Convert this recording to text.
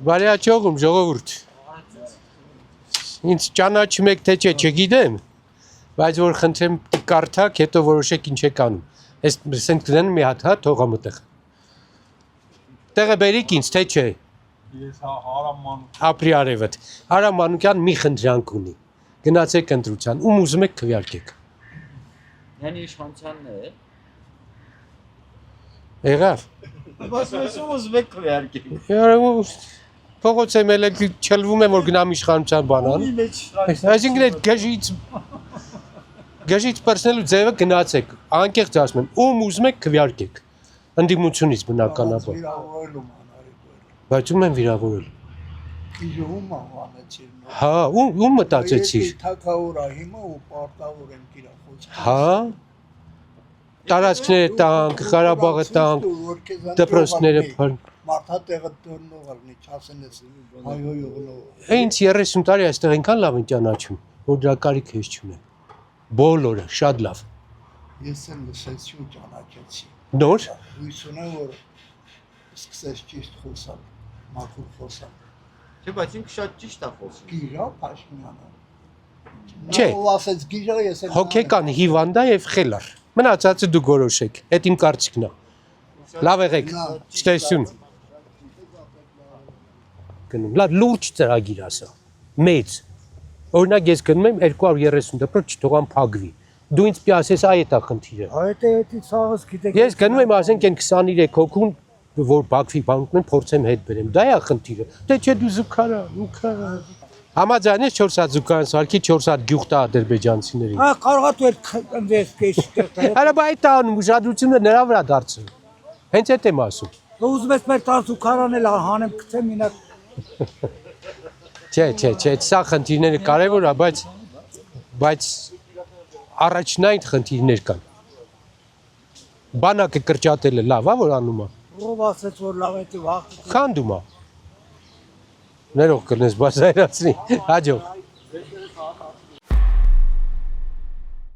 Բարեաճողում ժողովուրդ։ Ինձ ճանաչում եք թե չէ, չգիտեմ, բայց որ խնդրեմ կարդաք, հետո որոշեք ինչ եք անում։ Այս սենց գնան մի հատ հա թողամ այդտեղ։ Տեղը բերիք ինձ թե չէ։ Ես Հարամ Մանուկյան։ Ապրի արևդ։ Հարամ Մանուկյան մի խնդրանք ունի։ Գնացեք ընտրության, ում ուզում եք քվեարկեք։ Հենի իշխանությանն է։ Եղավ։ Բայց ես ուզում եք քվեարկեք։ Փողոց եմ էլ չլվում եմ որ գնամ իշխանության բանան։ Այսինքն այդ գժից պրսնելու ձևը գնացեք, անկեղծ ասում եմ, ում ուզում եք քվեարկեք։ Ընդդիմությունից բնականաբար։ Բայց ում են վիրավորել։ Իժում անվանեցին։ Հա, ում մտածեցիր։ Թակավորա հիմա ու պարտավոր են կիրախոց։ Հա։ Տարածքները տանք, Ղարաբաղը տանք, դպրոցները փան։ Մարդատեղը դառնող ալնի, չասեն ես հայհոյողնող։ Ինձ 30 տարի այստեղ այնքան լավ են ճանաչում, որ դրա կարիք ես չունեմ։ Բոլորը շատ լավ։ Ես եմ լսեցի ու ճանաչեցի։ Նոր։ Հույս ունեմ որ սկսես ճիշտ խոսալ, մաքուր խոսալ։ Չէ, բայց ինքը շատ ճիշտ է խոսում։ Գիրա Փաշինյանը։ Չէ։ Ով ասեց գիրա ես եմ։ Հոգեկան հիվանդա եւ խելար։ Մնացածը դու որոշեք։ Այդ իմ կարծիքն է։ Լավ եղեք։ Ցտեսություն։ Գնում։ Լավ լուրջ ծրագիր ասա։ Մեծ։ Օրինակ ես գնում եմ 230 դպրոց չթողամ փակվի։ Դու ինձ պիտի ասես այ էտա խնդիրը։ Այդ է էդի ցավս գիտեք։ Ես գնում եմ ասենք այն 23 հոգուն որ փակվի բանկն փորձեմ հետ բերեմ։ Դա է խնդիրը։ Դե չէ դու զուգարա, ուքարա։ Համաձայն ես 4 հատ զուգարան սարքի 4 հատ գյուղ տա ադրբեջանցիներին։ Հա կարող է դու այդ քեշ։ Արա բայ տան ուժադրությունը նրա վրա դարձել։ Հենց այդ եմ ասում։ Ուզում ես մեր տասուքարանն էլ հանեմ գցեմ ինա։ Չէ, սա խնդիրները կարևոր է, բայց առաջնային խնդիրներ կան։ Բանակը կրճատելը լավ է, որ անում է։ Ով ասեց որ լավ է դու վախ։ Քանդում է։ Ներող կնես բացայրացնի, հաջող։